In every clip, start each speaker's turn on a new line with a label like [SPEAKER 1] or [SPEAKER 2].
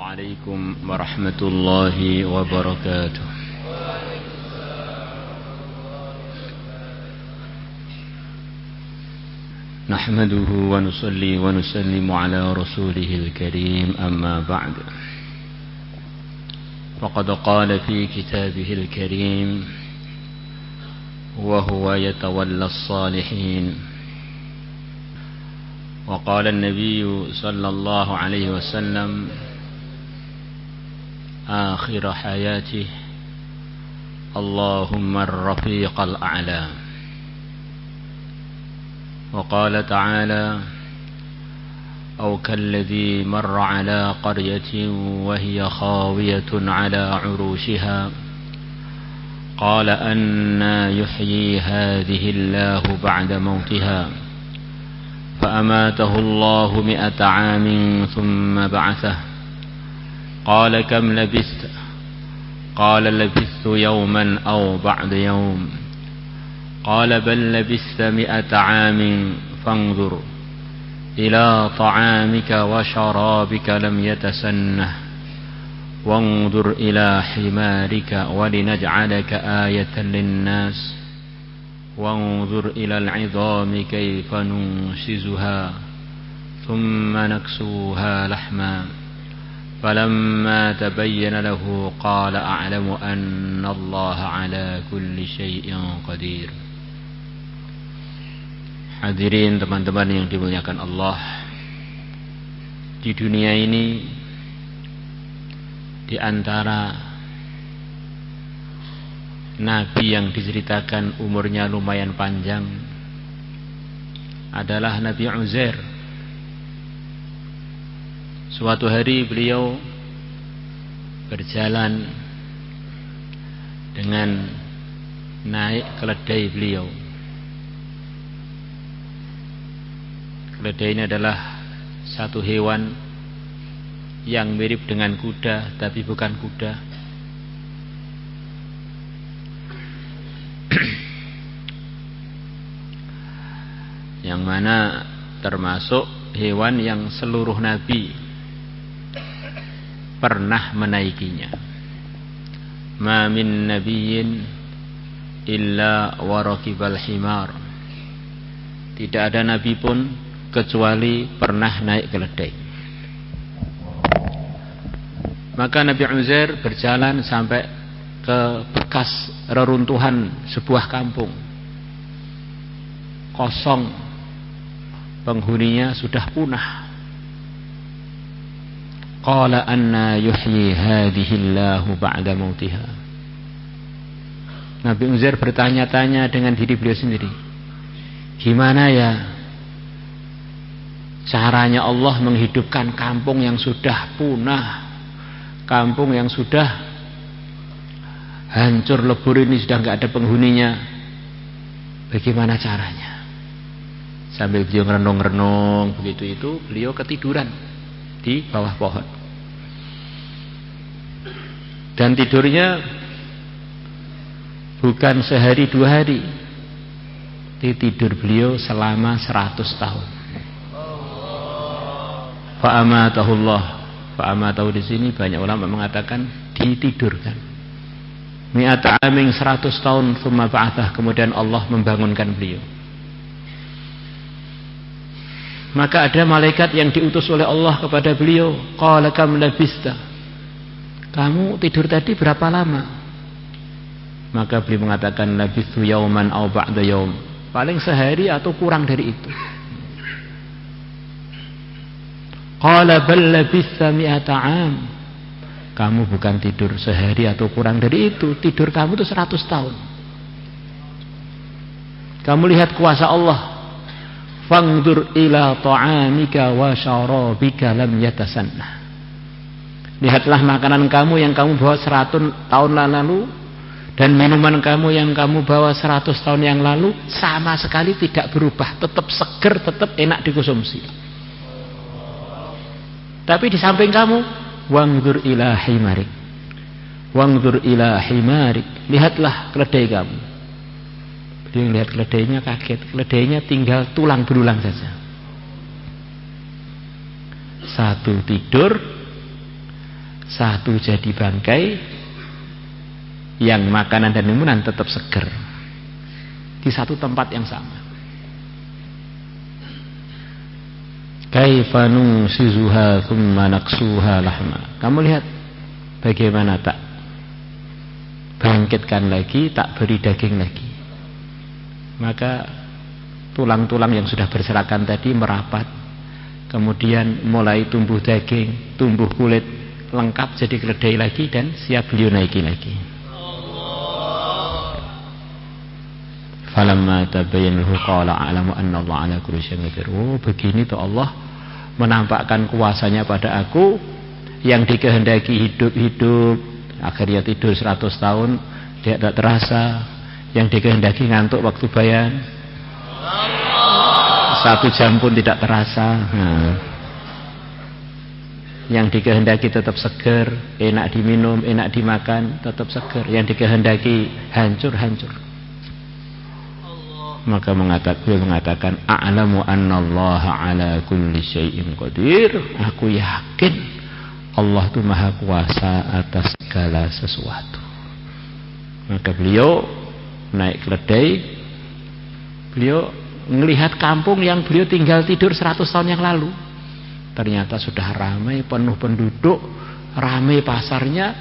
[SPEAKER 1] عليكم ورحمة الله وبركاته. نحمده ونصلي ونسلم على رسوله الكريم، أما بعد، فقد قال في كتابه الكريم: وهو يتولى الصالحين. وقال النبي صلى الله عليه وسلم آخر حياته: اللهم الرفيق الأعلى. وقال تعالى: أو كالذي مر على قرية وهي خاوية على عروشها قال أنى يحيي هذه الله بعد موتها فأماته الله 100 عام ثم بعثه قال كم لبثت؟ قال لبثت يوما أو بعد يوم. قال بل لبثت 100 عام فانظر إلى طعامك وشرابك لم يتسنه وانظر إلى حمارك ولنجعلك آية للناس وانظر إلى العظام كيف ننشزها ثم نكسوها لحما فلما تبين له قال أعلم أن الله على كل شيء قدير. Hadirin teman-teman yang dimuliakan Allah, di dunia ini di antara nabi yang diceritakan umurnya lumayan panjang adalah Nabi Uzair. Suatu hari beliau berjalan dengan naik keledai beliau. Keledai ini adalah satu hewan yang mirip dengan kuda tapi bukan kuda. Yang mana termasuk hewan yang seluruh nabi pernah menaikinya. Ma min nabiyyin illa warakibal himar. Tidak ada nabi pun kecuali pernah naik keledai. Maka Nabi Uzair berjalan sampai ke bekas reruntuhan sebuah kampung. Kosong, penghuninya sudah punah. Qala anna yuhyi hadhihi Allahu ba'da mautiha. Nabi Uzair bertanya-tanya dengan diri beliau sendiri, gimana ya caranya Allah menghidupkan kampung yang sudah punah, kampung yang sudah hancur lebur ini, sudah enggak ada penghuninya. Bagaimana caranya? Sambil beliau merenung-renung begitu itu, beliau ketiduran di bawah pohon. Dan tidurnya bukan sehari 2 hari. Tidur beliau selama 100 tahun. Fa'amatahullah. Fa'amatahu di sini banyak ulama mengatakan ditidurkan. 100 amin 100 tahun thumma ba'athah, kemudian Allah membangunkan beliau. Maka ada malaikat yang diutus oleh Allah kepada beliau. Qala kam labista? Kamu tidur tadi berapa lama? Maka beliau mengatakan labithu yauman aw ba'da yaum. Paling sehari atau kurang dari itu. Qala bal labitha 100 am. Kamu bukan tidur sehari atau kurang dari itu, tidur kamu itu 100 tahun. Kamu lihat kuasa Allah. Fangdur ila ta'amika wa syarabika lam yatasannah. Lihatlah makanan kamu yang kamu bawa 100 tahun lalu dan minuman kamu yang kamu bawa 100 tahun yang lalu sama sekali tidak berubah, tetap seger, tetap enak dikonsumsi. Tapi di samping kamu, wangdur ila himarik, wangdur ila himarik, lihatlah keledai kamu. Dia melihat keledainya kaget, keledainya tinggal tulang belulang saja. Satu tidur, satu jadi bangkai, yang makanan dan minuman tetap seger di satu tempat yang sama. Kaifa nusizuha thumma naksuha lahma. Kamu lihat bagaimana tak bangkitkan lagi, tak beri daging lagi. Maka tulang-tulang yang sudah berserakan tadi merapat, kemudian mulai tumbuh daging, tumbuh kulit, lengkap jadi keledai lagi, dan siap beliau naiki lagi. Falamma tabayyana lahu qala a'lamu anna Allah 'ala kulli syai'in qadir. Oh, begini tuh Allah menampakkan kuasanya pada aku, yang dikehendaki hidup, akhirnya tidur 100 tahun dia tak terasa, yang dikehendaki ngantuk waktu bayan 1 jam pun tidak terasa. Yang dikehendaki tetap seger, enak diminum, enak dimakan, tetap seger. Yang dikehendaki hancur. Maka beliau mengatakan, a'lamu annallaha ala kulli syai'in qadir. Aku yakin Allah itu maha kuasa atas segala sesuatu. Maka beliau naik keledai, beliau melihat kampung yang beliau tinggal tidur 100 tahun yang lalu. Ternyata sudah ramai, penuh penduduk, ramai pasarnya,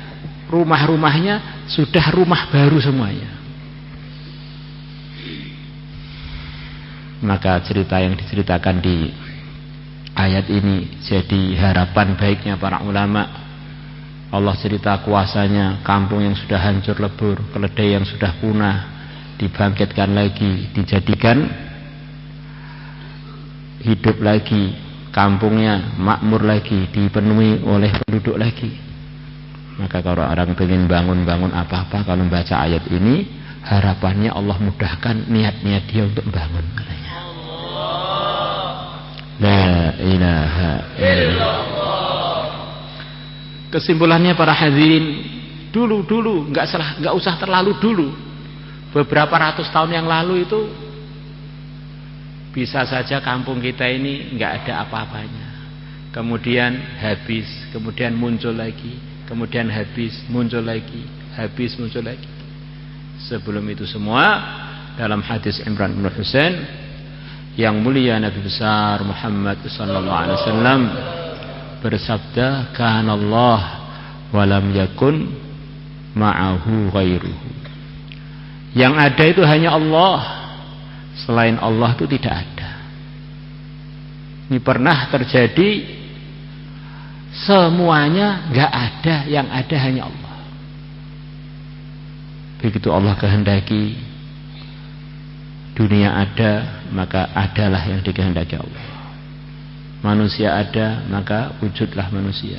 [SPEAKER 1] rumah-rumahnya sudah rumah baru semuanya. Maka cerita yang diceritakan di ayat ini jadi harapan baiknya para ulama. Allah cerita kuasanya, kampung yang sudah hancur lebur, keledai yang sudah punah dibangkitkan lagi, dijadikan hidup lagi, kampungnya makmur lagi, dipenuhi oleh penduduk lagi. Maka kalau orang ingin bangun apa-apa, kalau membaca ayat ini, harapannya Allah mudahkan niat-niat dia untuk bangun, katanya. La ilaha illallah. Kesimpulannya para hadirin, dulu nggak usah terlalu dulu, beberapa ratus tahun yang lalu itu bisa saja kampung kita ini nggak ada apa-apanya, kemudian habis, kemudian muncul lagi, kemudian habis, muncul lagi, habis, muncul lagi. Sebelum itu semua, dalam hadis Imran bin Husain, yang mulia Nabi besar Muhammad sallallahu alaihi wasallam bersabda, kana Allah wa lam yakun ma'ahu ghairuhu. Yang ada itu hanya Allah, selain Allah itu tidak ada. Ini pernah terjadi, semuanya nggak ada, yang ada hanya Allah. Begitu Allah kehendaki dunia ada, maka adalah yang dikehendaki Allah. Manusia ada, maka wujudlah manusia.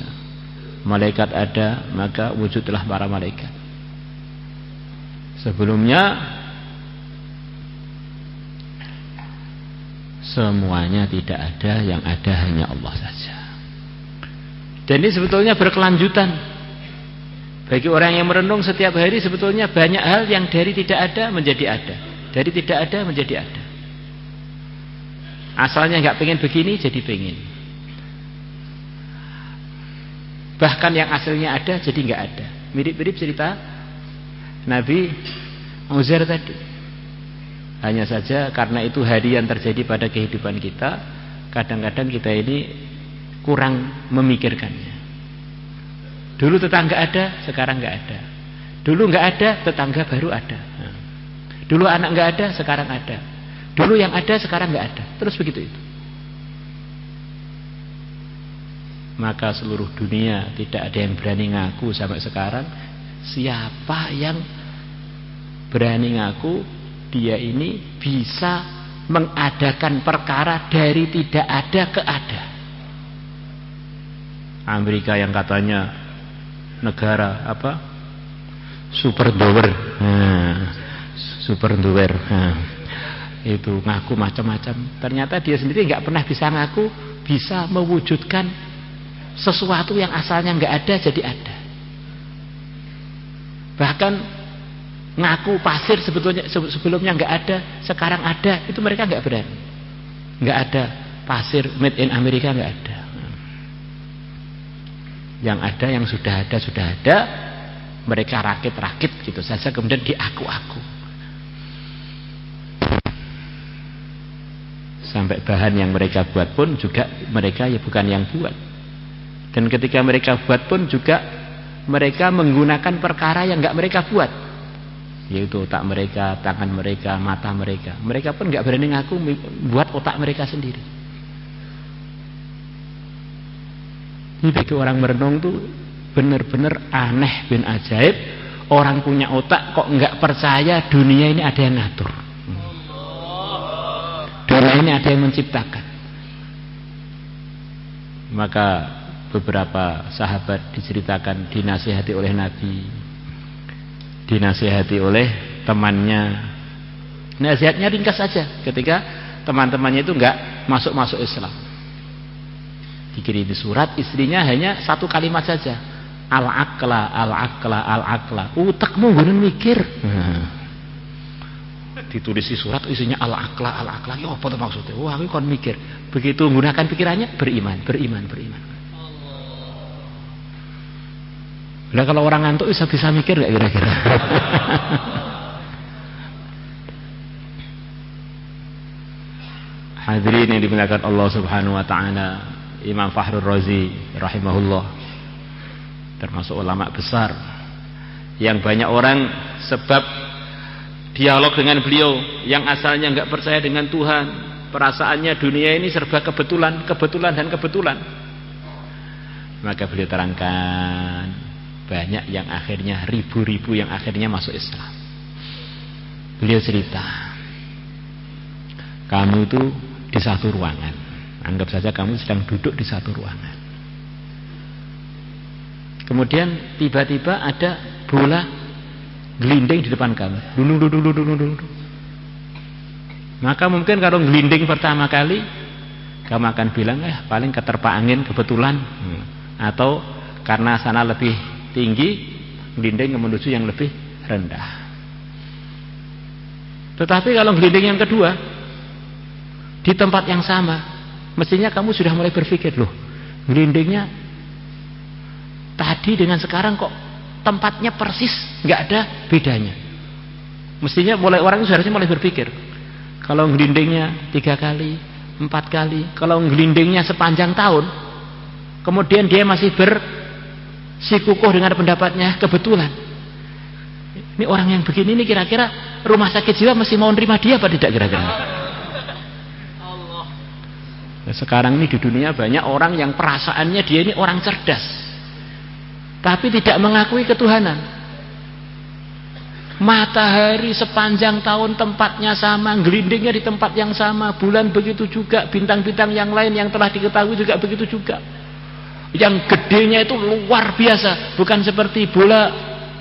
[SPEAKER 1] Malaikat ada, maka wujudlah para malaikat. Sebelumnya semuanya tidak ada, yang ada hanya Allah saja. Dan ini sebetulnya berkelanjutan. Bagi orang yang merenung setiap hari, sebetulnya banyak hal yang dari tidak ada menjadi ada, dari tidak ada menjadi ada. Asalnya nggak pengen begini jadi pengen. Bahkan yang asalnya ada jadi nggak ada. Mirip-mirip cerita Nabi Uzair tadi. Hanya saja karena itu hari yang terjadi pada kehidupan kita, kadang-kadang kita ini kurang memikirkannya. Dulu tetangga ada, sekarang nggak ada. Dulu nggak ada, tetangga baru ada. Dulu anak nggak ada, sekarang ada. Dulu yang ada, sekarang nggak ada. Terus begitu itu. Maka seluruh dunia tidak ada yang berani ngaku sampai sekarang. Siapa yang berani ngaku dia ini bisa mengadakan perkara dari tidak ada ke ada? Amerika yang katanya negara apa? Super power. Super power. Itu ngaku macam-macam. Ternyata dia sendiri nggak pernah bisa ngaku bisa mewujudkan sesuatu yang asalnya nggak ada jadi ada. Bahkan ngaku pasir sebelumnya nggak ada, sekarang ada, itu mereka nggak berani. Nggak ada pasir made in Amerika, nggak ada. Yang ada, yang sudah ada, mereka rakit-rakit gitu saja, kemudian diaku-aku. Sampai bahan yang mereka buat pun juga mereka ya bukan yang buat. Dan ketika mereka buat pun juga mereka menggunakan perkara yang enggak mereka buat, yaitu otak mereka, tangan mereka, mata mereka. Mereka pun enggak berani ngaku buat otak mereka sendiri. Ini bagi orang merenung tuh benar-benar aneh bin ajaib. Orang punya otak kok enggak percaya dunia ini ada yang ngatur, dunia ini ada yang menciptakan. Maka beberapa sahabat diceritakan dinasihati oleh Nabi, dinasihati oleh temannya. Nasihatnya ringkas saja ketika teman-temannya itu enggak masuk Islam. Dikirimi surat, istrinya hanya satu kalimat saja, al-aqla, al-aqla, al-aqla. Utekmu guna mikir. Ditulis di surat isinya al-aqla, al-aqla. Ya apa itu maksudnya? Wah, aku kon mikir. Begitu menggunakan pikirannya, beriman. Nah, kalau orang ngantuk bisa mikir gak kira-kira? Hadirin yang dimuliakan Allah Subhanahu wa taala, Imam Fakhrul Razi rahimahullah termasuk ulama besar yang banyak orang sebab dialog dengan beliau yang asalnya enggak percaya dengan Tuhan, perasaannya dunia ini serba kebetulan, maka beliau terangkan banyak yang akhirnya, ribu-ribu yang akhirnya masuk Islam. Beliau cerita, kamu itu di satu ruangan, anggap saja kamu sedang duduk di satu ruangan, kemudian tiba-tiba ada bola gelinding di depan kamu, dulu. Maka mungkin kalau gelinding pertama kali kamu akan bilang paling keterpa angin kebetulan, atau karena sana lebih tinggi, gelinding menuju yang lebih rendah. Tetapi kalau gelinding yang kedua di tempat yang sama, mestinya kamu sudah mulai berpikir, loh, gelindingnya tadi dengan sekarang kok tempatnya persis, nggak ada bedanya. Mestinya orang itu seharusnya mulai berpikir, kalau gelindingnya 3 kali, 4 kali, kalau gelindingnya sepanjang tahun, kemudian dia masih bersikukuh dengan pendapatnya, kebetulan. Ini orang yang begini ini kira-kira rumah sakit jiwa mesti mau nerima dia apa tidak kira-kira? Sekarang ini di dunia banyak orang yang perasaannya dia ini orang cerdas, tapi tidak mengakui ketuhanan. Matahari sepanjang tahun tempatnya sama, gelindingnya di tempat yang sama, bulan begitu juga, bintang-bintang yang lain yang telah diketahui juga begitu juga. Yang gedenya itu luar biasa, bukan seperti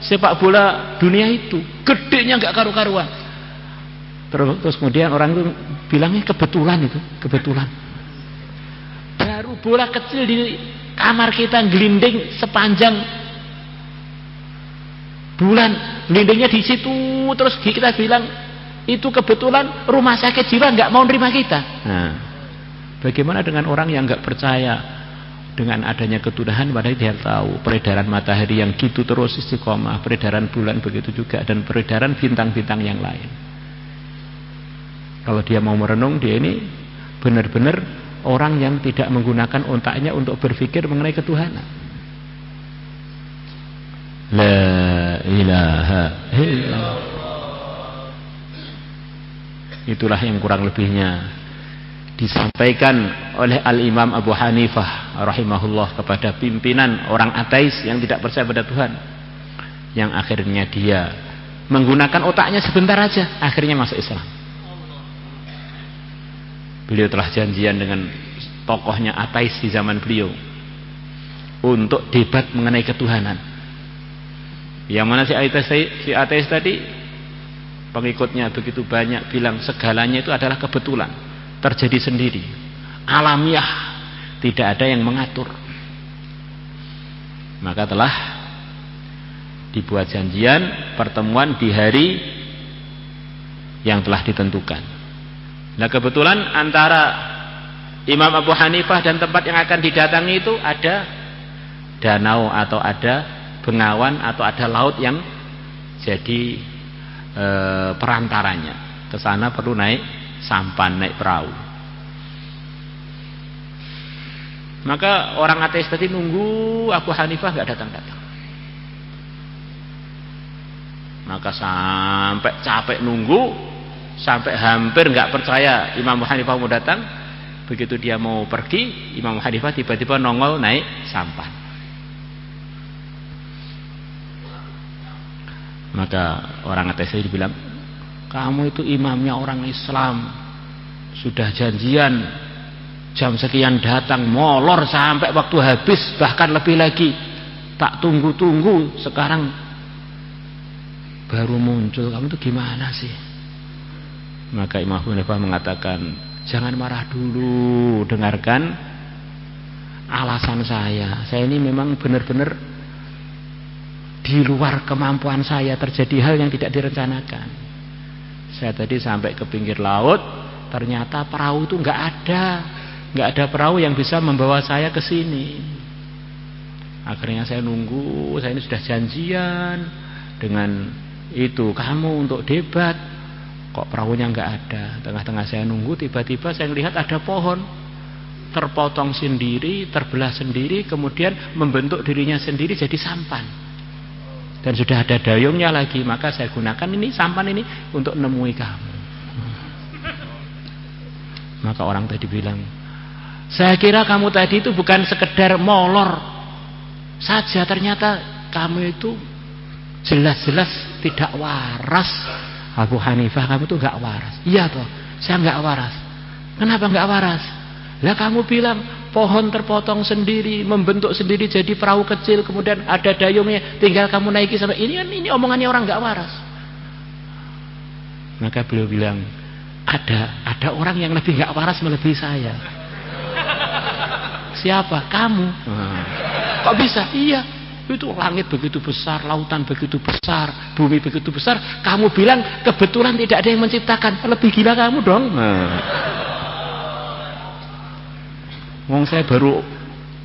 [SPEAKER 1] sepak bola dunia itu, gedenya nggak karu-karuan. Terus kemudian orang itu bilangnya kebetulan itu, kebetulan. Baru bola kecil di kamar kita gelinding sepanjang bulan, gelindingnya di situ, terus kita bilang itu kebetulan, rumah sakit jiwa nggak mau nerima kita. Nah, bagaimana dengan orang yang nggak percaya dengan adanya ketuhanan, padahal dia tahu peredaran matahari yang gitu terus istiqomah, peredaran bulan begitu juga, dan peredaran bintang-bintang yang lain. Kalau dia mau merenung, dia ini benar-benar orang yang tidak menggunakan otaknya untuk berpikir mengenai ketuhanan. La ilaha illallah. Itulah yang kurang lebihnya disampaikan oleh Al-Imam Abu Hanifah rahimahullah kepada pimpinan orang ateis yang tidak percaya pada Tuhan, yang akhirnya dia menggunakan otaknya sebentar aja, akhirnya masuk Islam. Beliau telah janjian dengan tokohnya ateis di zaman beliau untuk debat mengenai ketuhanan. Yang mana si ateis tadi, pengikutnya begitu banyak, bilang segalanya itu adalah kebetulan, terjadi sendiri, alamiah, tidak ada yang mengatur. Maka telah dibuat janjian pertemuan di hari yang telah ditentukan. Nah, kebetulan antara Imam Abu Hanifah dan tempat yang akan didatangi itu ada danau atau ada bengawan atau ada laut yang jadi perantaranya. Ke sana perlu naik sampan, naik perahu. Maka orang ateis tadi nunggu Abu Hanifah nggak datang-datang. Maka sampai capek nunggu, sampai hampir nggak percaya Imam Abu Hanifah mau datang. Begitu dia mau pergi, Imam Abu Hanifah tiba-tiba nongol naik sampan. Maka orang ateis tadi bilang, kamu itu imamnya orang Islam, sudah janjian jam sekian datang, molor sampai waktu habis, bahkan lebih lagi, tak tunggu-tunggu sekarang baru muncul, kamu itu gimana sih? Maka Imam Abu Hanifah mengatakan, jangan marah dulu, dengarkan alasan saya ini memang benar-benar di luar kemampuan saya, terjadi hal yang tidak direncanakan. Saya tadi sampai ke pinggir laut, ternyata perahu itu nggak ada perahu yang bisa membawa saya ke sini. Akhirnya saya nunggu, saya ini sudah janjian dengan itu kamu untuk debat, kok perahunya nggak ada. Tengah-tengah saya nunggu, tiba-tiba saya melihat ada pohon terpotong sendiri, terbelah sendiri, kemudian membentuk dirinya sendiri jadi sampan. Dan sudah ada dayungnya lagi, maka saya gunakan ini sampan ini untuk nemui kamu. Maka orang tadi bilang, saya kira kamu tadi itu bukan sekedar molor saja, ternyata kamu itu jelas-jelas tidak waras. Abu Hanifah, kamu itu nggak waras. Iya toh, saya nggak waras. Kenapa nggak waras? Lah kamu bilang pohon terpotong sendiri, membentuk sendiri jadi perahu kecil, kemudian ada dayungnya, tinggal kamu naiki sampai ini kan, ini omongannya orang nggak waras. Maka beliau bilang, ada orang yang lebih nggak waras melebihi saya. Siapa? Kamu. Kok bisa? Iya, itu langit begitu besar, lautan begitu besar, bumi begitu besar, kamu bilang kebetulan tidak ada yang menciptakan. Lebih gila kamu dong. Wong saya baru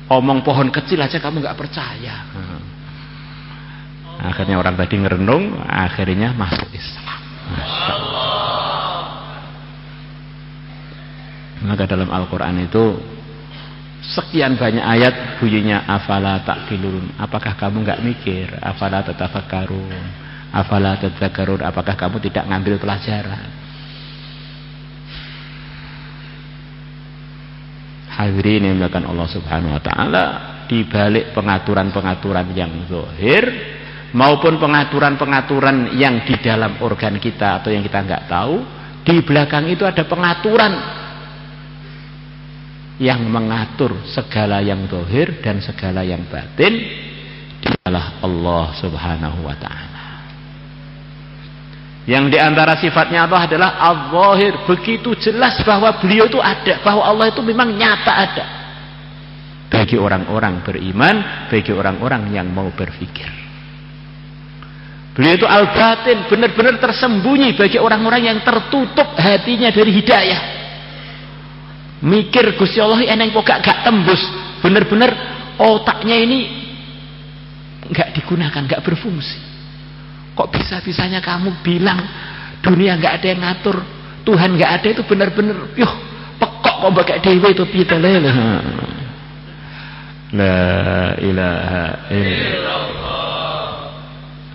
[SPEAKER 1] omong pohon kecil aja kamu nggak percaya. Akhirnya orang tadi ngerenung, akhirnya masuk Islam. Masya Allah. Maka dalam Al-Quran itu sekian banyak ayat bunyinya afala ta'qilun. Apakah kamu nggak mikir? Afala tatafakkarun. Afala tadzakkarun. Apakah kamu tidak ngambil pelajaran? Hadirin yang dimuliakan Allah Subhanahu wa taala, di balik pengaturan-pengaturan yang zahir maupun pengaturan-pengaturan yang di dalam organ kita atau yang kita nggak tahu, di belakang itu ada pengaturan yang mengatur segala yang zahir dan segala yang batin, dialah Allah Subhanahu wa taala. Yang diantara sifatnya Allah adalah al-zahir, begitu jelas bahwa beliau itu ada, bahwa Allah itu memang nyata ada bagi orang-orang beriman, bagi orang-orang yang mau berpikir. Beliau itu al-batin, benar-benar tersembunyi bagi orang-orang yang tertutup hatinya dari hidayah. Mikir Gusti Allah eneng kok gak tembus, benar-benar otaknya ini gak digunakan, gak berfungsi. Kok bisa-bisanya kamu bilang dunia nggak ada yang ngatur, Tuhan nggak ada, itu benar-benar pekok kok pakai dewe itu pita lele. La ilaha illallah.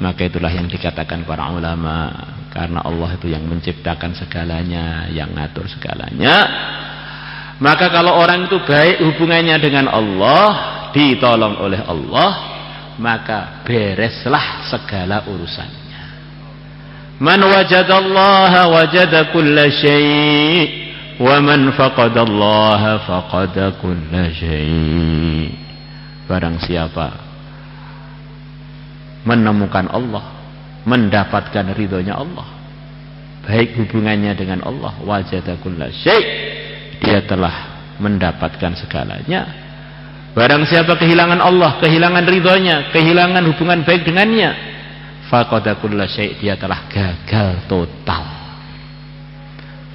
[SPEAKER 1] Maka itulah yang dikatakan para ulama, karena Allah itu yang menciptakan segalanya, yang ngatur segalanya. Maka kalau orang itu baik hubungannya dengan Allah, ditolong oleh Allah, maka bereslah segala urusannya. Man wajadallaha wajada kulla syai' wa man faqadallaha faqada kulla syai'. Barang siapa menemukan Allah, mendapatkan ridhonya Allah, baik hubungannya dengan Allah, wajada kulla syai', dia telah mendapatkan segalanya. Barang siapa kehilangan Allah, kehilangan ridhonya, kehilangan hubungan baik dengannya, faqada kulla syai', dia telah gagal total.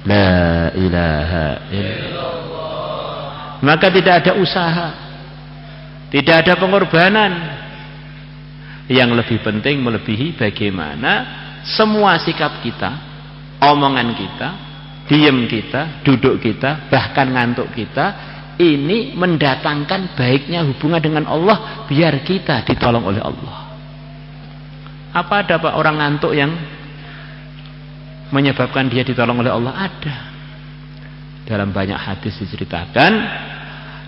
[SPEAKER 1] La ilaha illallah. Maka tidak ada usaha Tidak ada pengorbanan. Yang lebih penting melebihi bagaimana semua sikap kita, omongan kita, diam kita, duduk kita, bahkan ngantuk kita, ini mendatangkan baiknya hubungan dengan Allah, biar kita ditolong oleh Allah. Apa ada Pak orang ngantuk yang menyebabkan dia ditolong oleh Allah? Ada. Dalam banyak hadis diceritakan,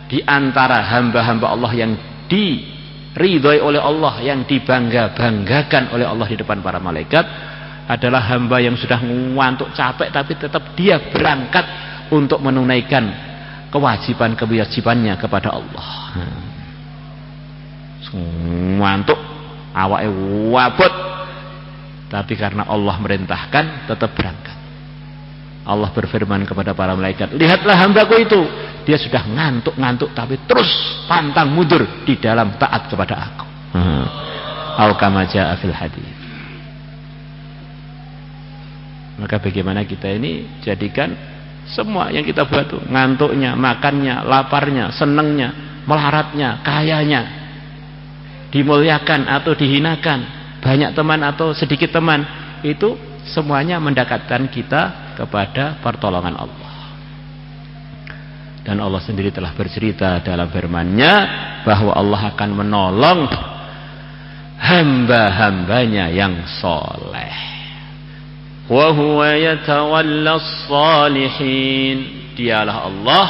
[SPEAKER 1] di antara hamba-hamba Allah yang diridhoi oleh Allah, yang dibangga-banggakan oleh Allah di depan para malaikat, adalah hamba yang sudah ngantuk capek tapi tetap dia berangkat untuk menunaikan kewajibannya kepada Allah. Ngantuk, awake wabut, tapi karena Allah merintahkan tetap berangkat. Allah berfirman kepada para malaikat, lihatlah hambaku itu, dia sudah ngantuk-ngantuk tapi terus pantang mundur di dalam taat kepada aku. Au kama jaa fil hadits. Maka bagaimana kita ini jadikan semua yang kita buat tuh, ngantuknya, makannya, laparnya, senengnya, melaratnya, kayanya, dimuliakan atau dihinakan, banyak teman atau sedikit teman, itu semuanya mendekatkan kita kepada pertolongan Allah. Dan Allah sendiri telah bercerita dalam firman-Nya bahwa Allah akan menolong hamba-hambanya yang soleh. Wa huwa yatawallas salihin. Dialah Allah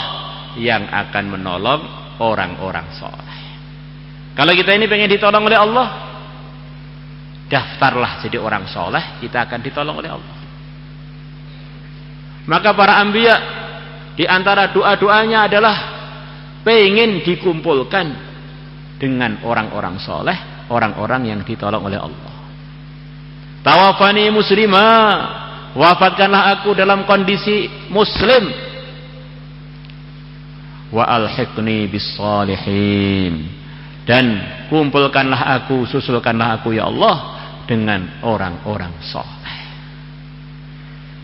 [SPEAKER 1] yang akan menolong orang-orang soleh. Kalau kita ini pengen ditolong oleh Allah, daftarlah jadi orang soleh, kita akan ditolong oleh Allah. Maka para anbiya di antara doa-doanya adalah pengen dikumpulkan dengan orang-orang soleh, orang-orang yang ditolong oleh Allah. Tawafani muslimah, wafatkanlah aku dalam kondisi muslim. Wa alhiqni bis salihin, dan kumpulkanlah aku, susulkanlah aku ya Allah dengan orang-orang soleh.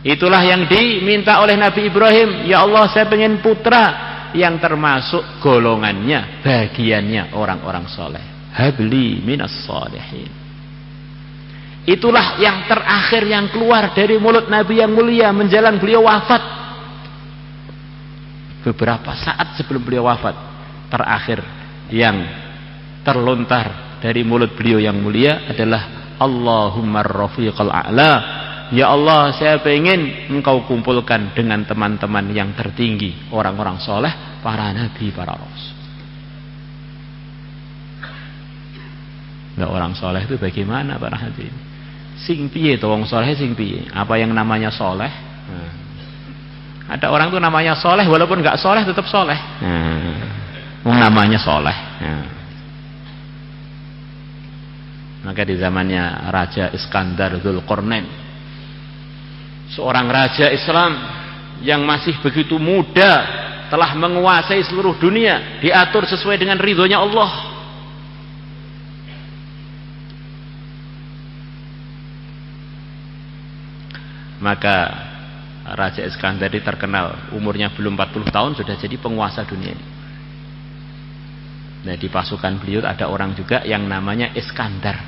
[SPEAKER 1] Itulah yang diminta oleh Nabi Ibrahim. Ya Allah, saya pengen putra yang termasuk golongannya, bagiannya orang-orang soleh. Habli minas salihin. Itulah yang terakhir yang keluar dari mulut Nabi yang mulia menjelang beliau wafat. Beberapa saat sebelum beliau wafat, terakhir yang terlontar dari mulut beliau yang mulia adalah Allahumma rafiqal a'la. Ya Allah, saya pengen engkau kumpulkan dengan teman-teman yang tertinggi, orang-orang soleh, para nabi, para rasul. Nah, orang soleh itu bagaimana para hadirin? Sing piye to wong soleh sing piye? Apa yang namanya soleh? Ada orang tuh namanya soleh walaupun nggak soleh tetap soleh. Namanya soleh. Maka di zamannya Raja Iskandar Dzulqarnain, seorang raja Islam yang masih begitu muda, telah menguasai seluruh dunia, diatur sesuai dengan ridhonya Allah. Maka Raja Iskandar ini terkenal, umurnya belum 40 tahun sudah jadi penguasa dunia ini. Nah, di pasukan beliau ada orang juga yang namanya Iskandar,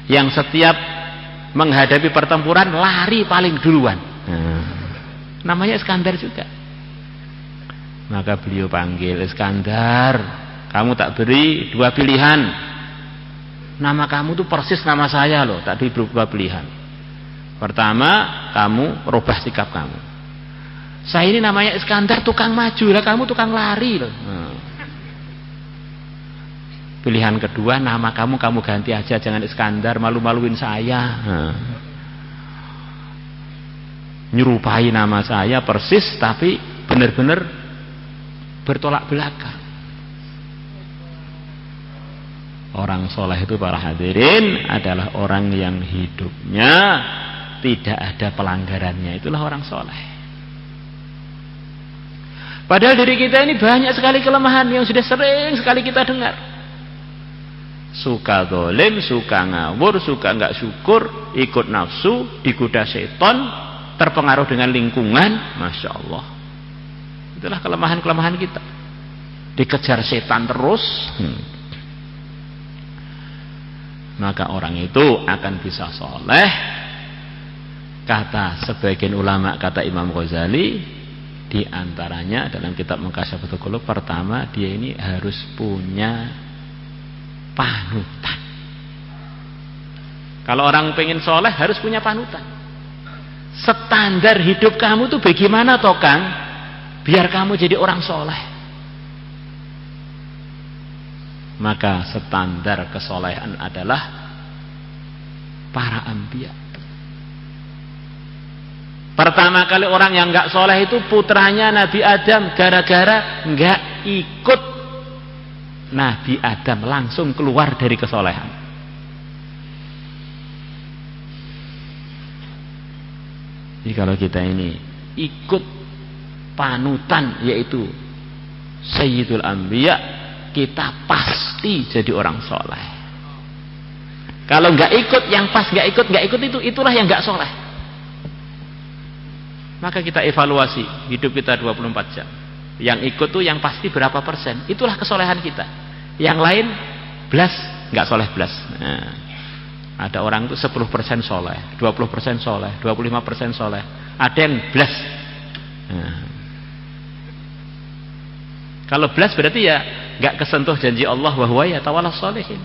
[SPEAKER 1] yang setiap menghadapi pertempuran lari paling duluan. Namanya Iskandar juga. Maka beliau panggil, Iskandar, kamu tak beri dua pilihan. Nama kamu tuh persis nama saya loh, tak beri dua pilihan. Pertama, kamu rubah sikap kamu. Saya ini namanya Iskandar, tukang maju, lah kamu tukang lari loh. Pilihan kedua, nama kamu ganti aja, jangan Iskandar, malu-maluin saya. Nyerupai nama saya persis, tapi benar-benar bertolak belakang. Orang soleh itu para hadirin adalah orang yang hidupnya tidak ada pelanggarannya. Itulah orang soleh. Padahal diri kita ini banyak sekali kelemahan yang sudah sering sekali kita dengar. Suka zalim, suka ngawur, suka nggak syukur, ikut nafsu, digoda setan, terpengaruh dengan lingkungan. Masya Allah. Itulah kelemahan-kelemahan kita. dikejar setan terus, maka orang itu akan bisa soleh. Kata sebagian ulama, kata Imam Ghazali, di antaranya dalam kitab Mukashafatul Qulub, pertama dia ini harus punya panutan. Kalau orang pengen soleh harus punya panutan. Standar hidup kamu tuh bagaimana toh Kang, biar kamu jadi orang soleh? Maka standar kesolehan adalah para anbiya. Pertama kali orang yang enggak soleh itu putranya Nabi Adam, gara-gara enggak ikut Nabi Adam langsung keluar dari kesolehan. Jadi kalau kita ini ikut panutan yaitu Sayyidul Anbiya, kita pasti jadi orang soleh. Kalau enggak ikut yang pas, enggak ikut itulah yang enggak soleh. Maka kita evaluasi hidup kita 24 jam. Yang ikut tuh yang pasti berapa persen, itulah kesolehan kita. Yang lain belas, nggak soleh belas. Nah, ada orang tuh 10% soleh, 20% soleh, 25% soleh, ada yang belas. Nah, kalau belas berarti ya nggak kesentuh janji Allah bahwa ya tawalas solehin.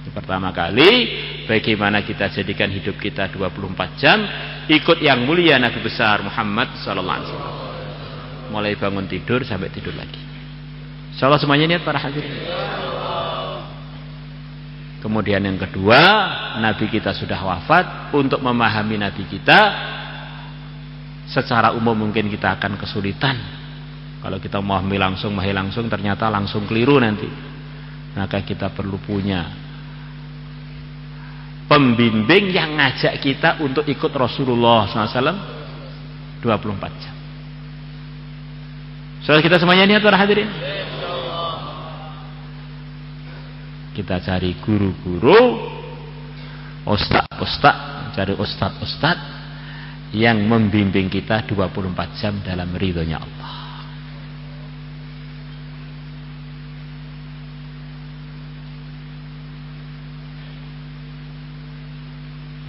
[SPEAKER 1] Pertama kali, bagaimana kita jadikan hidup kita 24 jam ikut yang mulia Nabi besar Muhammad sallallahu alaihi wasallam. Mulai bangun tidur sampai tidur lagi. Insyaallah semuanya niat para hadirin. Kemudian yang kedua, Nabi kita sudah wafat. Untuk memahami Nabi kita secara umum mungkin kita akan kesulitan. Kalau kita memahami langsung ternyata langsung keliru nanti. Maka kita perlu punya pembimbing yang ngajak kita untuk ikut Rasulullah SAW 24 jam. Soal kita semuanya niat para hadirin. Kita cari guru-guru, ustaz-ustaz, cari ustaz-ustaz yang membimbing kita 24 jam dalam ridhonya Allah.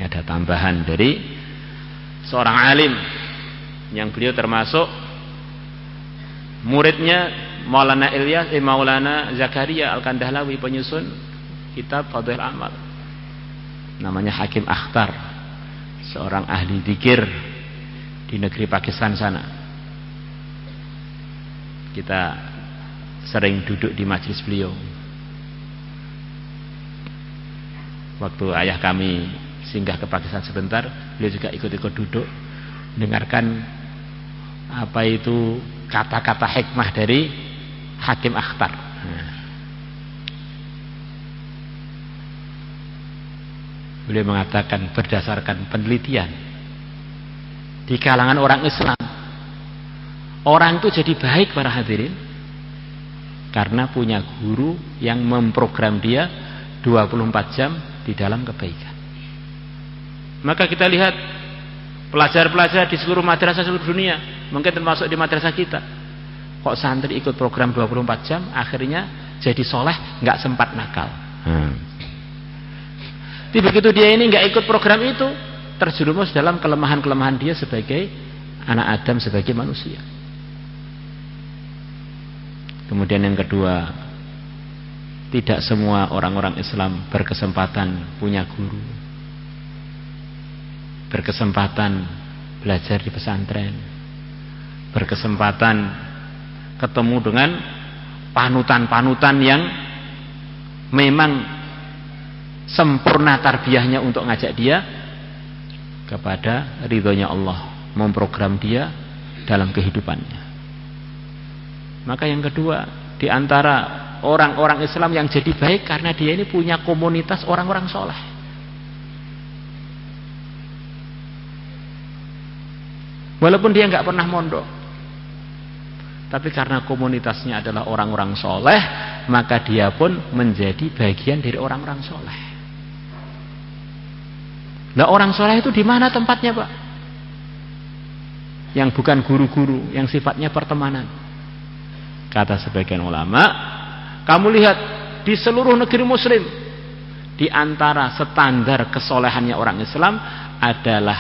[SPEAKER 1] Ada tambahan dari seorang alim yang beliau termasuk muridnya Maulana Zakaria Al-Kandahlawi, penyusun kitab Fadhil Amal, namanya Hakim Akhtar, seorang ahli dzikir di negeri Pakistan sana. Kita sering duduk di majelis beliau. Waktu ayah kami singgah ke Pakistan sebentar, beliau juga ikut-ikut duduk dengarkan apa itu kata-kata hikmah dari Hakim Akhtar. Beliau mengatakan berdasarkan penelitian di kalangan orang Islam, orang itu jadi baik para hadirin karena punya guru yang memprogram dia 24 jam di dalam kebaikan. Maka kita lihat pelajar-pelajar di seluruh madrasah seluruh dunia, mungkin termasuk di madrasah kita, kok santri ikut program 24 jam akhirnya jadi soleh, nggak sempat nakal. Tapi begitu dia ini nggak ikut program itu, terjerumus dalam kelemahan-kelemahan dia sebagai anak Adam, sebagai manusia. Kemudian yang kedua, tidak semua orang-orang Islam berkesempatan punya guru, berkesempatan belajar di pesantren, berkesempatan ketemu dengan panutan-panutan yang memang sempurna tarbiyahnya untuk ngajak dia kepada ridhonya Allah, memprogram dia dalam kehidupannya. Maka yang kedua, di antara orang-orang Islam yang jadi baik karena dia ini punya komunitas orang-orang soleh. Walaupun dia nggak pernah mondok, tapi karena komunitasnya adalah orang-orang soleh, maka dia pun menjadi bagian dari orang-orang soleh. Nah, orang soleh itu di mana tempatnya, Pak? Yang bukan guru-guru, yang sifatnya pertemanan. Kata sebagian ulama, kamu lihat di seluruh negeri muslim, di antara standar kesolehannya orang Islam adalah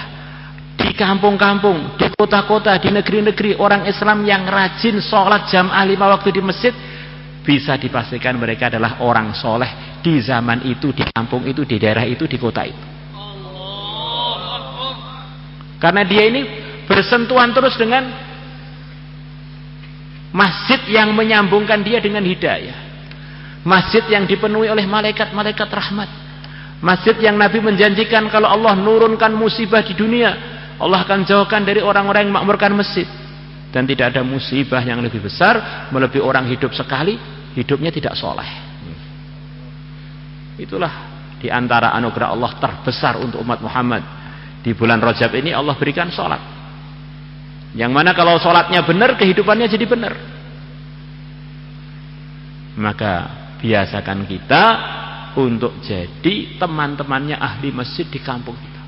[SPEAKER 1] di kampung-kampung, di kota-kota, di negeri-negeri, orang Islam yang rajin sholat jamaah 5 waktu di masjid, bisa dipastikan mereka adalah orang soleh di zaman itu, di kampung itu, di daerah itu, di kota itu. Karena dia ini bersentuhan terus dengan masjid yang menyambungkan dia dengan hidayah. Masjid yang dipenuhi oleh malaikat-malaikat rahmat. Masjid yang Nabi menjanjikan kalau Allah nurunkan musibah di dunia, Allah akan jauhkan dari orang-orang yang makmurkan masjid. Dan tidak ada musibah yang lebih besar melebihi orang hidup sekali, hidupnya tidak soleh. Itulah di antara anugerah Allah terbesar untuk umat Muhammad. Di bulan Rajab ini Allah berikan sholat, yang mana kalau sholatnya benar, kehidupannya jadi benar. Maka biasakan kita untuk jadi teman-temannya ahli masjid di kampung kita.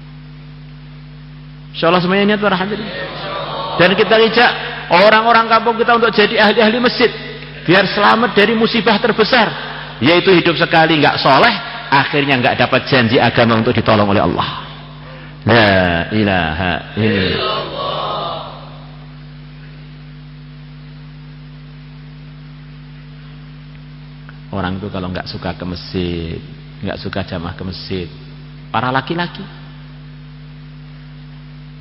[SPEAKER 1] Insyaallah semuanya niat para hadirin. Dan kita ajak orang-orang kampung kita untuk jadi ahli-ahli masjid, biar selamat dari musibah terbesar, yaitu hidup sekali nggak soleh, akhirnya nggak dapat janji agama untuk ditolong oleh Allah. La ilaha illallah. Orang itu kalau nggak suka ke masjid, nggak suka jamaah ke masjid, para laki-laki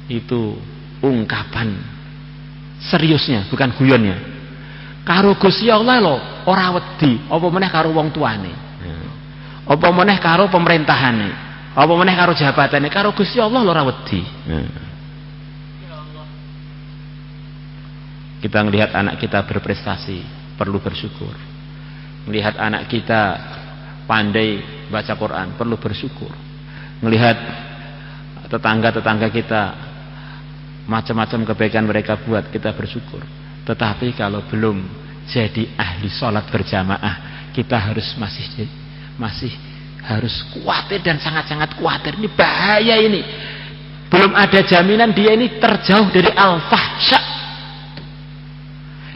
[SPEAKER 1] itu ungkapan seriusnya, bukan guyonnya. Karo Gusti Allah lho, ora wedi, apa meneh karo wong tuane, apa meneh karo pemerintahane, apa meneh karo jabatane, karo Gusti Allah lho ora wedi. Kita melihat anak kita berprestasi, perlu bersyukur. Melihat anak kita pandai baca Quran, perlu bersyukur. Melihat tetangga-tetangga kita macam-macam kebaikan mereka buat, kita bersyukur. Tetapi kalau belum jadi ahli sholat berjamaah, kita harus masih harus khawatir dan sangat-sangat khawatir. Ini bahaya ini. Belum ada jaminan dia ini terjauh dari al-fahsya.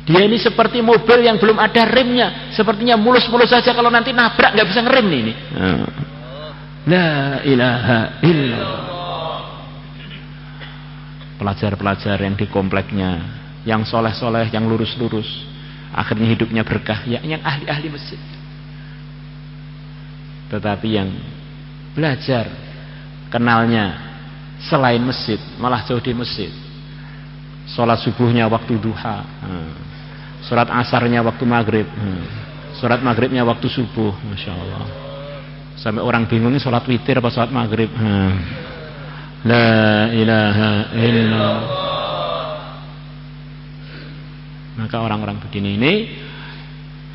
[SPEAKER 1] Dia ini seperti mobil yang belum ada remnya, sepertinya mulus-mulus saja, kalau nanti nabrak nggak bisa ngerem nih ini. La ilaha illallah. Pelajar-pelajar yang di kompleknya, yang soleh-soleh, yang lurus-lurus, akhirnya hidupnya berkah, ya, yang ahli-ahli masjid. Tetapi yang belajar kenalnya selain masjid, malah jauh di masjid. Sholat subuhnya waktu duha, sholat asarnya waktu maghrib, sholat maghribnya waktu subuh, masya Allah. Sampai orang bingung ini sholat witir apa sholat maghrib. La ilaha illallah. Maka orang-orang begini ini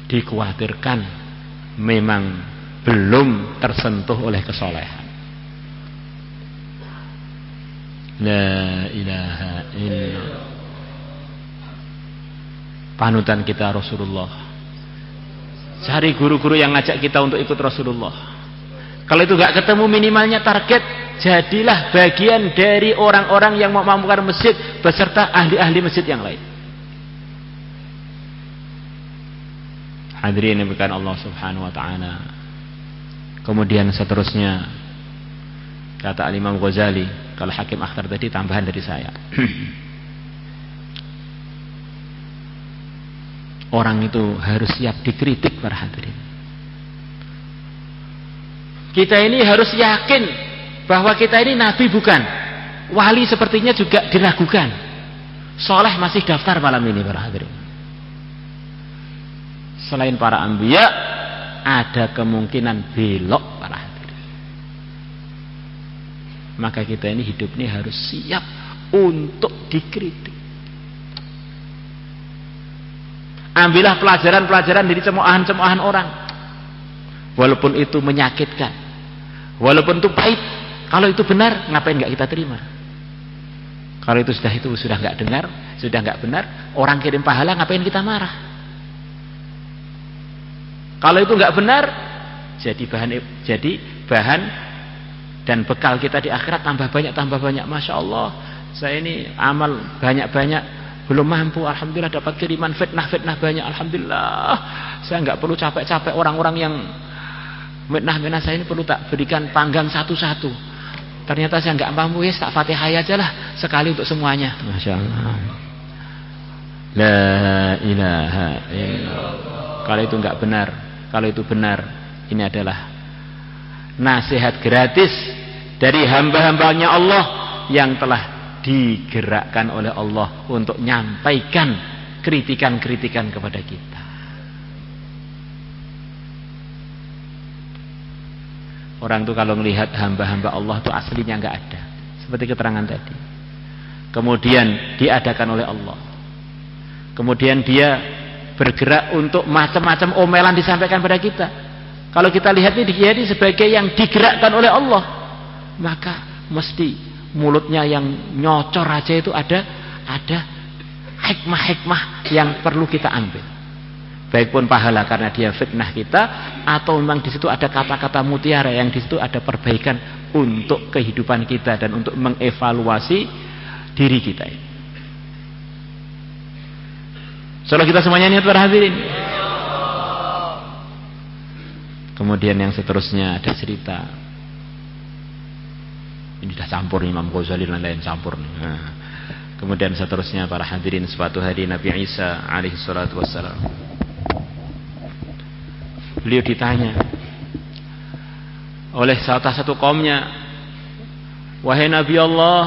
[SPEAKER 1] dikhawatirkan memang belum tersentuh oleh kesolehan. La ilaha illallah. Panutan kita Rasulullah. Cari guru-guru yang ngajak kita untuk ikut Rasulullah. Kalau itu gak ketemu minimalnya target, jadilah bagian dari orang-orang yang memampukan masjid beserta ahli-ahli masjid yang lain. Hadirin yang bukan Allah Subhanahu wa taala. Kemudian seterusnya kata Al-Imam Ghazali, kalau Hakim Akhtar tadi tambahan dari saya. Orang itu harus siap dikritik para hadirin. Kita ini harus yakin bahwa kita ini nabi bukan, wali sepertinya juga diragukan, soleh masih daftar malam ini para hadirin. Selain para anbiya, ada kemungkinan belok para hadirin. Maka kita ini hidup ini harus siap untuk dikritik. Ambillah pelajaran-pelajaran dari cemoohan-cemoohan orang, walaupun itu menyakitkan, walaupun itu pahit. Kalau itu benar, ngapain nggak kita terima? Kalau itu sudah nggak dengar, sudah nggak benar, orang kirim pahala, ngapain kita marah? Kalau itu nggak benar, jadi bahan dan bekal kita di akhirat tambah banyak. Masya Allah, saya ini amal banyak-banyak, belum mampu, alhamdulillah dapat kiriman fitnah-fitnah banyak, alhamdulillah. Saya nggak perlu capek-capek, orang-orang yang fitnah saya ini perlu tak berikan panggang satu-satu. Ternyata saya nggak mampu, ya tak Fatihah aja lah sekali untuk semuanya. Masya Allah. La ilaha illallah. Kalau itu nggak benar, kalau itu benar, ini adalah nasihat gratis dari hamba-hambanya Allah yang telah digerakkan oleh Allah untuk nyampaikan kritikan-kritikan kepada kita. Orang itu kalau melihat hamba-hamba Allah itu aslinya nggak ada, seperti keterangan tadi. Kemudian diadakan oleh Allah. Kemudian dia bergerak untuk macam-macam omelan disampaikan pada kita. Kalau kita lihat ini dia sebagai yang digerakkan oleh Allah, maka mesti mulutnya yang nyocor aja itu ada hikmah-hikmah yang perlu kita ambil. Baik pun pahala karena dia fitnah kita, atau memang di situ ada kata-kata mutiara yang di situ ada perbaikan untuk kehidupan kita dan untuk mengevaluasi diri kita ini. Saudara kita semuanya niat para hadirin. Kemudian yang seterusnya ada cerita. Ini sudah campur nih, Imam Ghazali dan lain campur nih. Nah, kemudian seterusnya para hadirin, suatu hari Nabi Isa alaihi salatu wassalam, beliau ditanya oleh salah satu kaumnya, wahai Nabi Allah,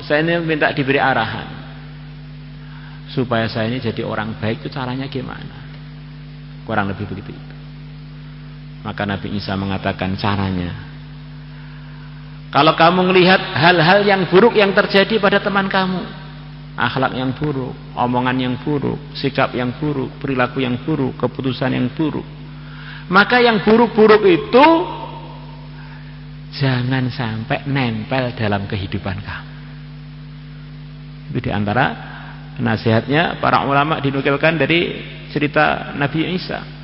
[SPEAKER 1] saya ini minta diberi arahan supaya saya ini jadi orang baik, itu caranya gimana? Kurang lebih begitu. Maka Nabi Isa mengatakan caranya, kalau kamu melihat hal-hal yang buruk yang terjadi pada teman kamu, akhlak yang buruk, omongan yang buruk, sikap yang buruk, perilaku yang buruk, keputusan yang buruk, maka yang buruk-buruk itu jangan sampai nempel dalam kehidupan kamu. Itu diantara nasihatnya para ulama, dinukilkan dari cerita Nabi Isa.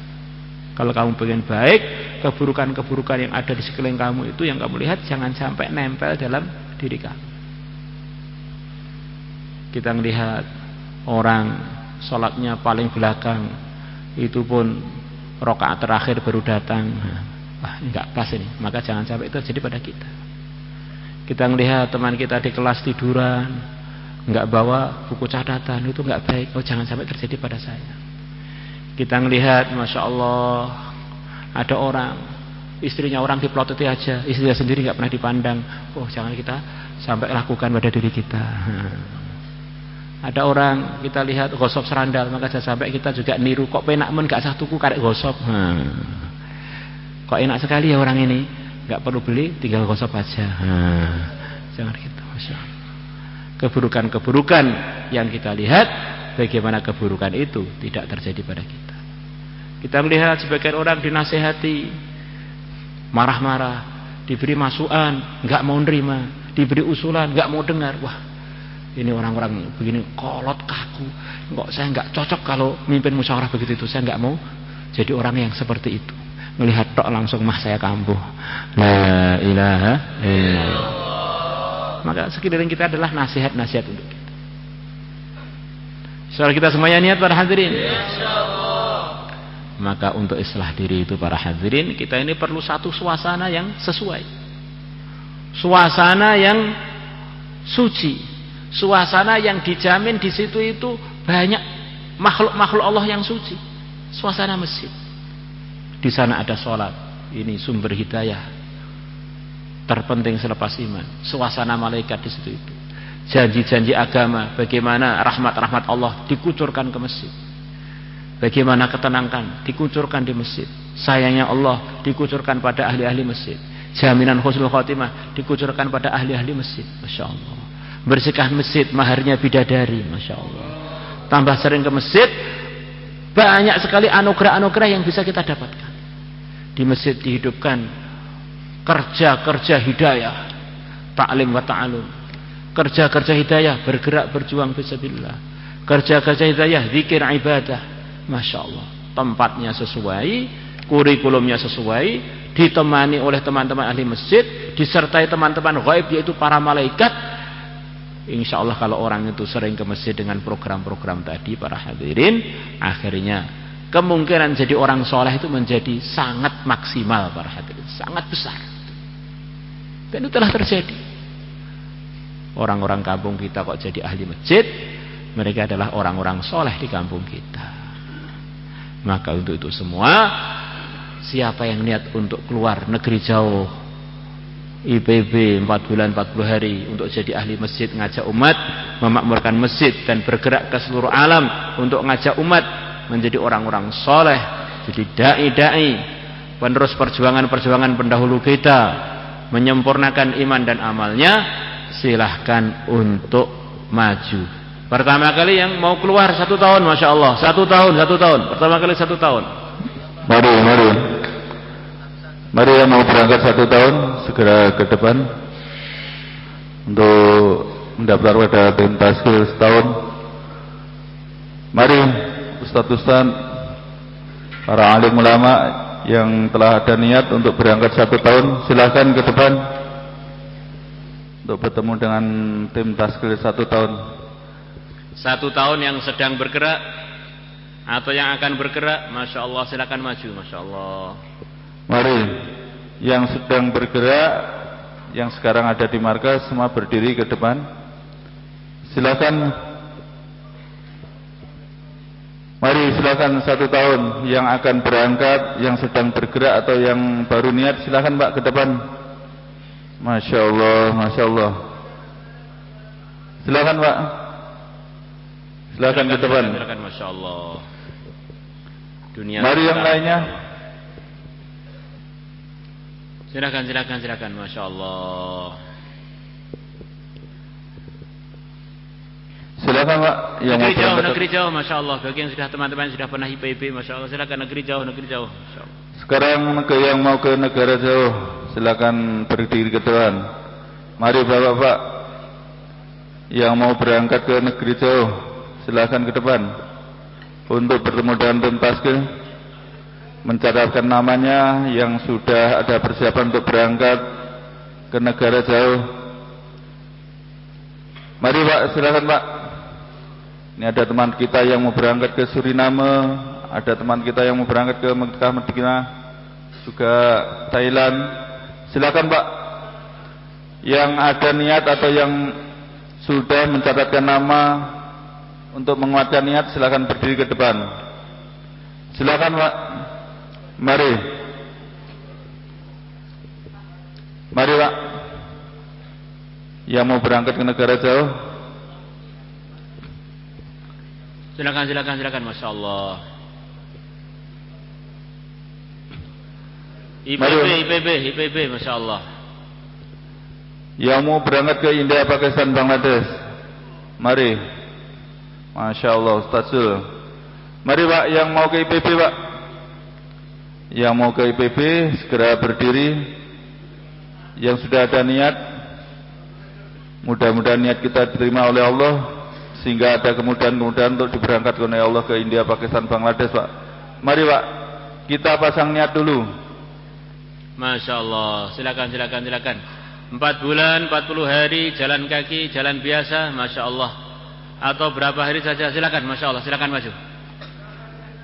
[SPEAKER 1] Kalau kamu pengen baik, keburukan-keburukan yang ada di sekeliling kamu itu yang kamu lihat jangan sampai nempel dalam diri kamu. Kita melihat orang sholatnya paling belakang, itu pun rakaat terakhir baru datang. Wah, enggak pas ini. Maka jangan sampai itu terjadi pada kita. Kita melihat teman kita di kelas tiduran, enggak bawa buku catatan, itu enggak baik. Oh, jangan sampai terjadi pada saya. Kita melihat, Masya Allah, ada orang, istrinya orang diplototi aja, istrinya sendiri nggak pernah dipandang. Oh, jangan kita sampai lakukan pada diri kita. Ada orang kita lihat gosok serandal, maka jangan sampai kita juga niru. Kok penak men gak sah tuku karek gosok. Kok enak sekali ya orang ini, nggak perlu beli, tinggal gosok aja. Jangan gitu, Masya Allah. Keburukan-keburukan yang kita lihat, bagaimana keburukan itu tidak terjadi pada kita. Kita melihat sebagian orang dinasehati, marah-marah, diberi masukan, nggak mau nerima, diberi usulan, nggak mau dengar. Wah, ini orang-orang begini kolot, kaku. Kok saya nggak cocok kalau mimpin musyawarah begitu itu. Saya nggak mau jadi orang yang seperti itu. Melihat tok langsung mah saya kambuh. La ilaha illallah. Maka sekeliling kita adalah nasihat-nasihat untuk kita. Saudara kita semuanya niat para hadirin. Maka untuk islah diri itu para hadirin, kita ini perlu satu suasana yang sesuai, suasana yang suci, suasana yang dijamin di situ itu banyak makhluk-makhluk Allah yang suci. Suasana masjid, di sana ada sholat, ini sumber hidayah terpenting selepas iman. Suasana malaikat di situ itu, janji-janji agama, bagaimana rahmat-rahmat Allah dikucurkan ke masjid, bagaimana ketenangan dikucurkan di masjid, sayangnya Allah dikucurkan pada ahli-ahli masjid, jaminan husnul khotimah dikucurkan pada ahli-ahli masjid. Masya Allah. Bersihkan masjid maharnya bidadari. Masya Allah. Tambah sering ke masjid, banyak sekali anugerah-anugerah yang bisa kita dapatkan. Di masjid dihidupkan kerja-kerja hidayah, ta'lim wa ta'alum, kerja-kerja hidayah, bergerak berjuang fisabilillah, kerja-kerja hidayah, zikir, ibadah. Masya Allah, tempatnya sesuai, kurikulumnya sesuai, ditemani oleh teman-teman ahli masjid, disertai teman-teman ghaib yaitu para malaikat, Insya Allah kalau orang itu sering ke masjid dengan program-program tadi para hadirin, akhirnya kemungkinan jadi orang soleh itu menjadi sangat maksimal para hadirin, sangat besar. Dan itu telah terjadi. Orang-orang kampung kita kok jadi ahli masjid, mereka adalah orang-orang soleh di kampung kita. Maka untuk itu semua, siapa yang niat untuk keluar negeri jauh, IPB 4 bulan 40 hari untuk jadi ahli masjid, ngajak umat memakmurkan masjid dan bergerak ke seluruh alam untuk ngajak umat menjadi orang-orang soleh, jadi dai-dai, penerus perjuangan-perjuangan pendahulu kita, menyempurnakan iman dan amalnya, silahkan untuk maju. Pertama kali yang mau keluar 1 tahun, Masya Allah, 1 tahun, pertama kali 1 tahun. Mari yang mau berangkat 1 tahun segera ke depan untuk mendaftar pada tim taskil setahun. Mari Ustaz-Ustaz, para alim ulama yang telah ada niat untuk berangkat 1 tahun, silahkan ke depan untuk bertemu dengan tim taskil 1 tahun. 1 tahun yang sedang bergerak atau yang akan bergerak, Masya Allah, silahkan maju, Masya Allah. Mari yang sedang bergerak, yang sekarang ada di markas, semua berdiri ke depan. Silakan. Mari silakan 1 tahun yang akan berangkat, yang sedang bergerak atau yang baru niat, silakan Pak ke depan. Masya Allah, Masya Allah. Silakan Pak. Silakan ke depan. Silakan, Masya Allah. Dunia. Mari yang lainnya. Silakan, Masya Allah. Silakan Pak. Negeri jauh, Masya Allah. Bagi yang sudah teman-teman sudah pernah IPB, Masya Allah. Silakan negeri jauh. Masya Allah. Sekarang yang mau ke negara jauh, silakan berdiri ke depan. Mari Bapak-bapak yang mau berangkat ke negeri jauh, silakan ke depan untuk bertemu dengan tim taskil, mencatatkan namanya yang sudah ada persiapan untuk berangkat ke negara jauh. Mari Pak, silakan Pak. Ini ada teman kita yang mau berangkat ke Suriname, ada teman kita yang mau berangkat ke Mekah, Madinah, juga Thailand. Silakan Pak. Yang ada niat atau yang sudah mencatatkan nama untuk menguatkan niat, silakan berdiri ke depan. Silakan Pak. Mari Pak. Yang mau berangkat ke negara jauh, silakan, Masya Allah. IPB, Masya Allah. Yang mau berangkat ke India, Pakistan, Bangladesh, mari. Masya Allah, Ustazul. Mari Pak, yang mau ke IPB Pak. Yang mau ke IPB segera berdiri. Yang sudah ada niat, mudah-mudahan niat kita diterima oleh Allah, sehingga ada kemudahan-kemudahan untuk diberangkatkan oleh Allah ke India, Pakistan, Bangladesh Pak. Mari Pak, kita pasang niat dulu. Masya Allah, silakan. 4 bulan, 40 hari, jalan kaki, jalan biasa, Masya Allah. Atau berapa hari saja, silakan, Masya Allah, silakan maju.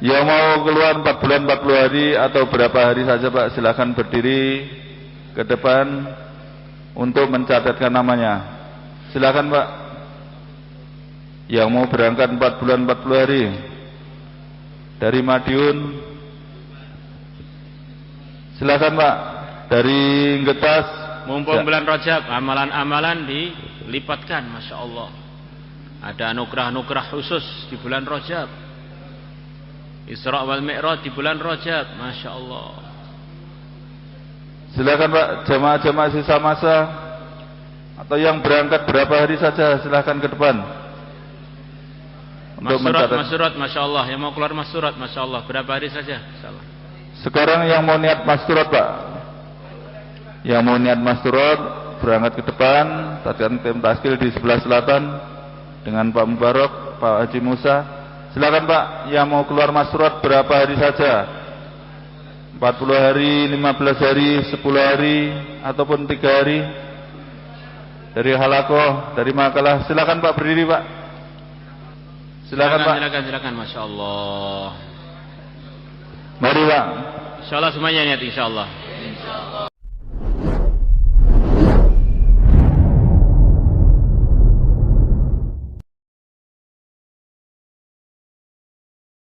[SPEAKER 1] Yang mau keluar 4 bulan 40 hari atau berapa hari saja Pak, silakan berdiri ke depan untuk mencatatkan namanya. Silakan Pak. Yang mau berangkat 4 bulan 40 hari dari Madiun, silakan Pak. Dari Getas, mumpung bulan Rajab, amalan-amalan dilipatkan, Masya Allah. Ada anugerah-anugerah khusus di bulan Rajab, Isra wal Mi'raj di bulan Rajab, Masya Allah. Silakan Pak, jamaah-jamaah sisa masa atau yang berangkat berapa hari saja, silakan ke depan. Mas-surat, Masya Allah. Yang mau keluar mas-surat, Masya Allah. Berapa hari saja, Masya Allah. Sekarang yang mau niat mas-surat Pak, yang mau niat mas-surat berangkat ke depan. Tadikan tim taskil di sebelah selatan dengan Pak Mubarak, Pak Haji Musa. Silakan Pak, yang mau keluar mas-surat berapa hari saja, 40 hari, 15 hari, 10 hari, ataupun 3 hari.
[SPEAKER 2] dari halakoh, dari makalah. Silakan Pak berdiri Pak. Silakan Pak.
[SPEAKER 1] Silakan. Masya Allah.
[SPEAKER 2] Mari Pak.
[SPEAKER 1] Insya Allah semuanya niat insya Allah.